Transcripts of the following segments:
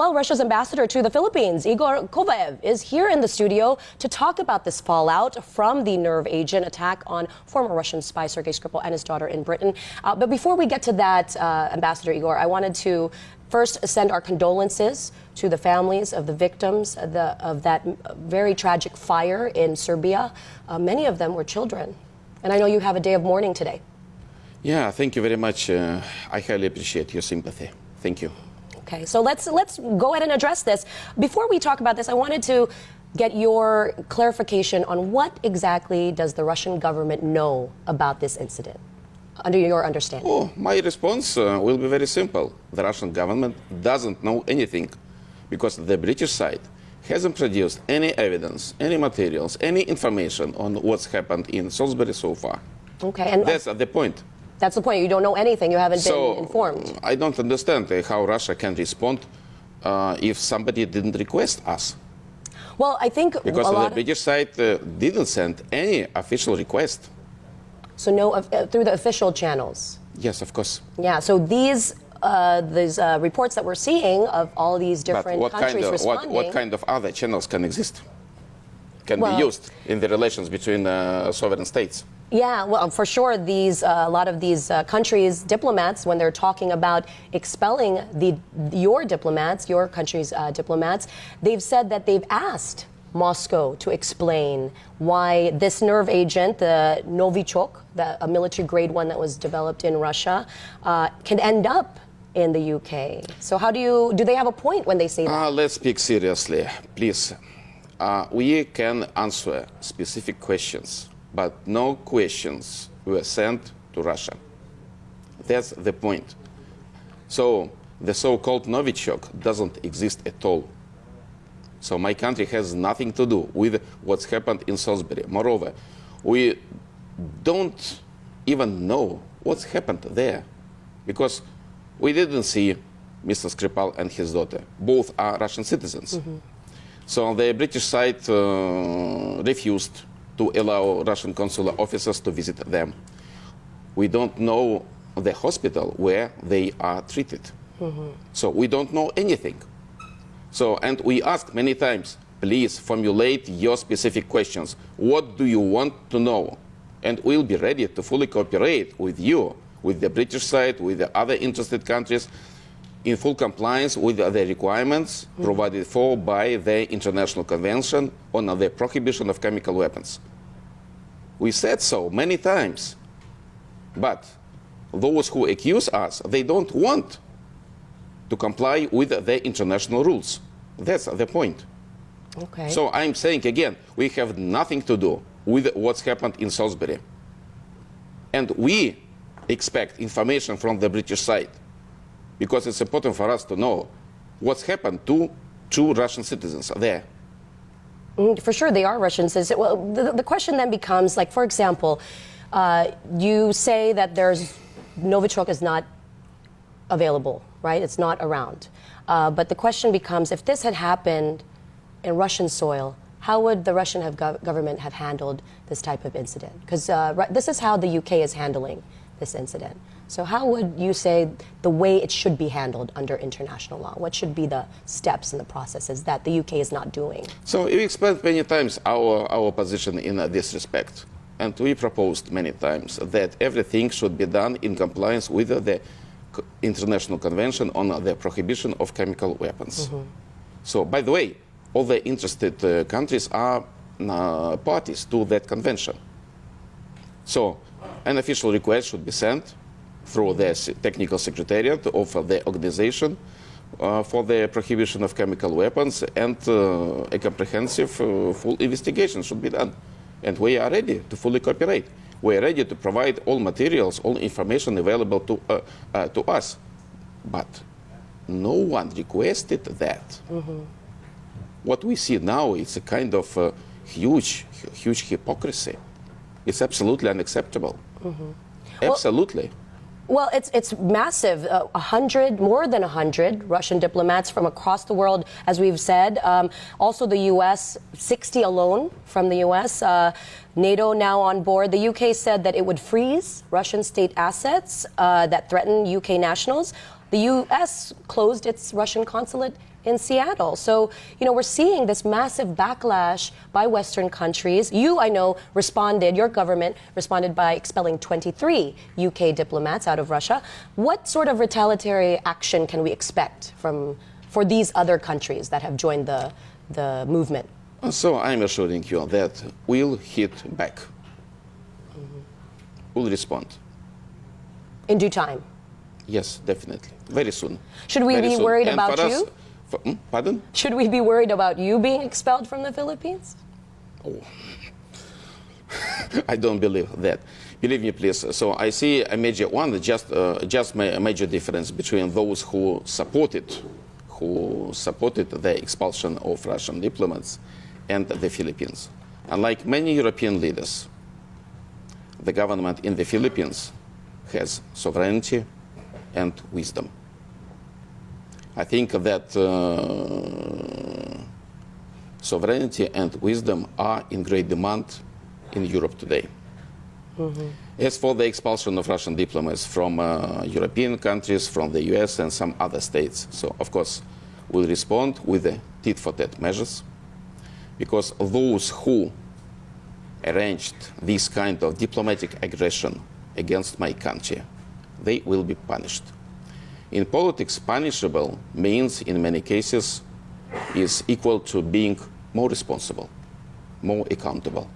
Well, Russia's ambassador to the Philippines, Igor Khovaev, is here in the studio to talk about this fallout from the nerve agent attack on former Russian spy Sergei Skripal and his daughter in Britain. But before we get to that, Ambassador Igor, I wanted to first send our condolences to the families of the victims of that very tragic fire in Serbia. Many of them were children. And I know you have a day of mourning today. Yeah, thank you very much. I highly appreciate your sympathy. Thank you. Okay, so let's go ahead and address this. Before we talk about this, I wanted to get your clarification on what exactly does the Russian government know about this incident, under your understanding? Oh, my response will be very simple. The Russian government doesn't know anything because the British side hasn't produced any evidence, any materials, any information on what's happened in Salisbury so far. Okay, and that's the point. That's the point. You don't know anything. You haven't been informed. I don't understand how Russia can respond if somebody didn't request us. Well, I think because the British side didn't send any official request. So no, through the official channels. Yes, of course. Yeah. So these reports that we're seeing of all these different countries responding. What kind of other channels can exist? Can be used in the relations between sovereign states? Yeah, well, for sure, a lot of these countries' diplomats, when they're talking about expelling your diplomats, your country's diplomats, they've said that they've asked Moscow to explain why this nerve agent, the Novichok, a military-grade one that was developed in Russia, can end up in the UK. So how do they have a point when they say that? Let's speak seriously, please. We can answer specific questions, but no questions were sent to Russia. That's the point. So the so-called Novichok doesn't exist at all. So my country has nothing to do with what's happened in Salisbury. Moreover, we don't even know what's happened there because we didn't see Mr. Skripal and his daughter. Both are Russian citizens. Mm-hmm. So the British side refused to allow Russian consular officers to visit them. We don't know the hospital where they are treated. Mm-hmm. So we don't know anything. So, and we asked many times, please formulate your specific questions. What do you want to know? And we'll be ready to fully cooperate with you, with the British side, with the other interested countries, in full compliance with the requirements provided for by the International Convention on the Prohibition of Chemical Weapons. We said so many times, but those who accuse us, they don't want to comply with the international rules. That's the point. Okay. So I'm saying again, we have nothing to do with what's happened in Salisbury. And we expect information from the British side, because it's important for us to know what's happened to two Russian citizens there. For sure, they are Russian citizens. Well, the question then becomes, like, for example, you say that Novichok is not available, right? It's not around. But the question becomes, if this had happened in Russian soil, how would the Russian government have handled this type of incident? Because this is how the UK is handling this incident. So how would you say the way it should be handled under international law? What should be the steps and the processes that the UK is not doing? So we explained many times our position in this respect. And we proposed many times that everything should be done in compliance with the International Convention on the Prohibition of Chemical Weapons. Mm-hmm. So, by the way, all the interested countries are parties to that convention. So an official request should be sent through the technical secretariat of the organization for the prohibition of chemical weapons, and a comprehensive full investigation should be done. And we are ready to fully cooperate. We are ready to provide all materials, all information available to us. But no one requested that. Mm-hmm. What we see now is a kind of huge hypocrisy. It's absolutely unacceptable. Mm-hmm. Absolutely. Well, it's massive. More than 100 Russian diplomats from across the world, as we've said. Also the U.S., 60 alone from the U.S. NATO now on board. The U.K. said that it would freeze Russian state assets that threaten U.K. nationals. The U.S. closed its Russian consulate in Seattle. So, we're seeing this massive backlash by Western countries. You, I know, your government responded by expelling 23 UK diplomats out of Russia. What sort of retaliatory action can we expect for these other countries that have joined the movement? So I'm assuring you that we'll hit back. We'll respond. In due time? Yes, definitely. Very soon. Should we be worried about you? Pardon? Should we be worried about you being expelled from the Philippines? Oh. I don't believe that. Believe me, please. So I see a major one, just a major difference between those who supported the expulsion of Russian diplomats and the Philippines. Unlike many European leaders, the government in the Philippines has sovereignty and wisdom. I think that sovereignty and wisdom are in great demand in Europe today. As for the expulsion of Russian diplomats from European countries, from the US and some other states, so of course we'll respond with the tit-for-tat measures, because those who arranged this kind of diplomatic aggression against my country, they will be punished. In politics, punishable means, in many cases, is equal to being more responsible, more accountable.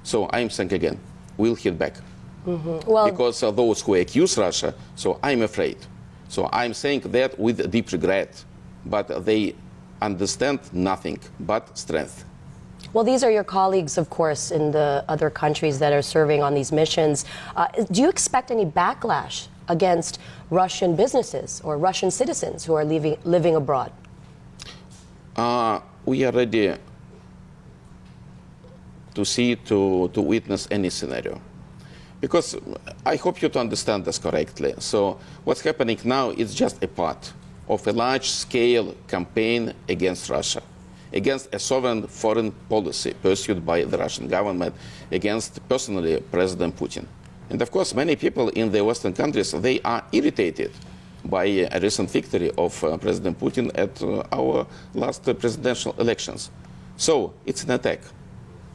So I'm saying again, we'll hit back. Well, because those who accuse Russia, so I'm afraid. So I'm saying that with deep regret, but they understand nothing but strength. Well, these are your colleagues, of course, in the other countries that are serving on these missions. Do you expect any backlash against Russian businesses or Russian citizens who are living abroad? We are ready to witness any scenario. Because I hope you to understand this correctly. So what's happening now is just a part of a large-scale campaign against Russia, against a sovereign foreign policy pursued by the Russian government, against personally President Putin. And of course, many people in the Western countries, they are irritated by a recent victory of President Putin at our last presidential elections. So it's an attack.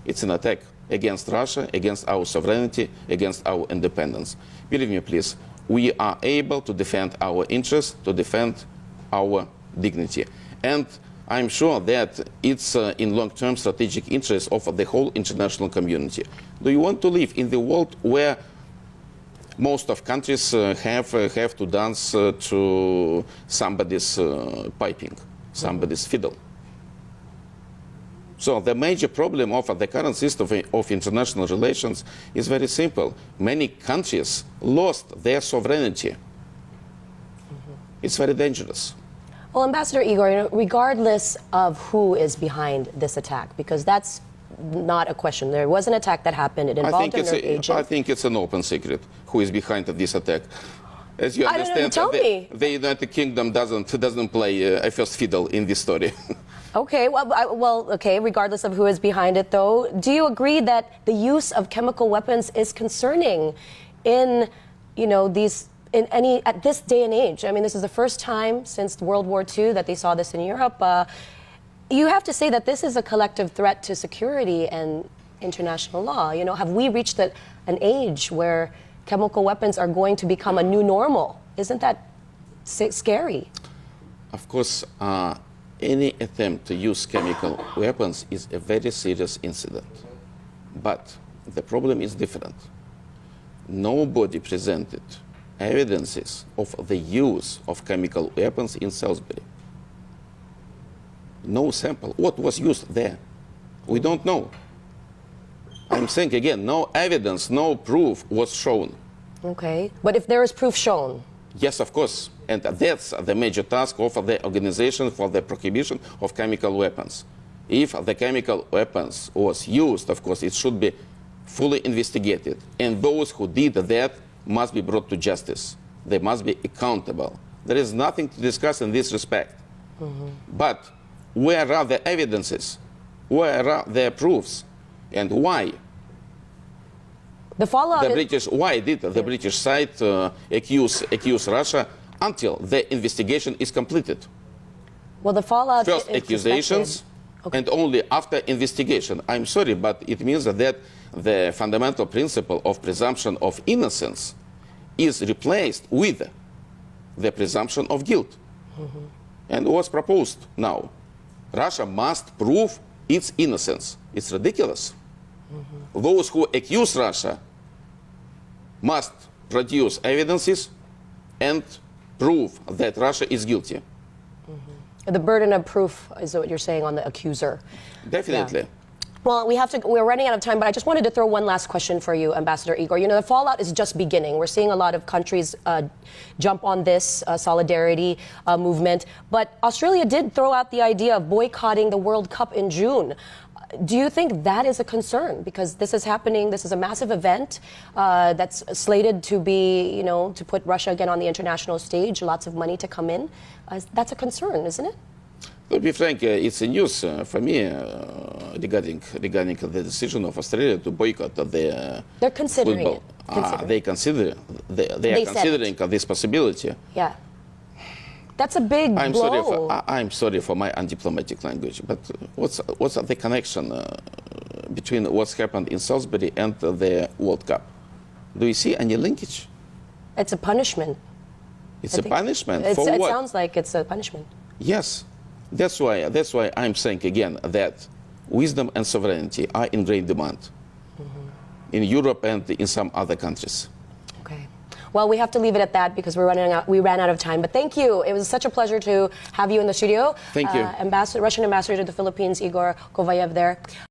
It's an attack against Russia, against our sovereignty, against our independence. Believe me, please, we are able to defend our interests, to defend our dignity. And I'm sure that it's in long-term strategic interest of the whole international community. Do you want to live in the world where most of countries have to dance to somebody's piping, somebody's fiddle? So the major problem of the current system of international relations is very simple. Many countries lost their sovereignty. It's very dangerous. Well, Ambassador Igor, regardless of who is behind this attack, because that's not a question. There was an attack that happened. It involved an agent. I think it's an open secret who is behind this attack. As you understand, the United Kingdom doesn't play a first fiddle in this story. Okay, okay. Regardless of who is behind it, though, do you agree that the use of chemical weapons is concerning in, at this day and age? I mean, this is the first time since World War II that they saw this in Europe. You have to say that this is a collective threat to security and international law. Have we reached an age where chemical weapons are going to become a new normal? Isn't that scary? Of course, any attempt to use chemical weapons is a very serious incident. But the problem is different. Nobody presented evidences of the use of chemical weapons in Salisbury. No sample. What was used there? We don't know. I'm saying again, no evidence, no proof was shown. Okay, but if there is proof shown? Yes, of course. And that's the major task of the Organization for the Prohibition of Chemical Weapons. If the chemical weapons was used, of course, it should be fully investigated. And those who did that must be brought to justice. They must be accountable. There is nothing to discuss in this respect. But where are the evidences? Where are the proofs? And why? The fallout. Why did the British side accuse Russia until the investigation is completed. Well, the fallout First is accusations, suspected. Okay. and only after investigation. I'm sorry, but it means that the fundamental principle of presumption of innocence is replaced with the presumption of guilt. And what's proposed now? Russia must prove its innocence. It's ridiculous. Those who accuse Russia must produce evidences and prove that Russia is guilty. The burden of proof is what you're saying on the accuser. Definitely. Yeah. Well, we're running out of time, but I just wanted to throw one last question for you, Ambassador Igor. You know, the fallout is just beginning. We're seeing a lot of countries jump on this solidarity movement. But Australia did throw out the idea of boycotting the World Cup in June. Do you think that is a concern? Because this is happening, this is a massive event that's slated to be, you know, to put Russia again on the international stage, lots of money to come in. That's a concern, isn't it? To be frank, it's a news for me regarding the decision of Australia to boycott the They're considering football. it. They are considering this possibility. Yeah. That's a big blow. I'm sorry for my undiplomatic language, but what's the connection between what's happened in Salisbury and the World Cup? Do you see any linkage? It's a punishment. It's a punishment for what? It what? sounds like it's a punishment. Yes. That's why I'm saying again that wisdom and sovereignty are in great demand in Europe and in some other countries. Okay. Well, we have to leave it at that because we ran out of time. But thank you. It was such a pleasure to have you in the studio. Thank you. Russian ambassador to the Philippines, Igor Khovaev there.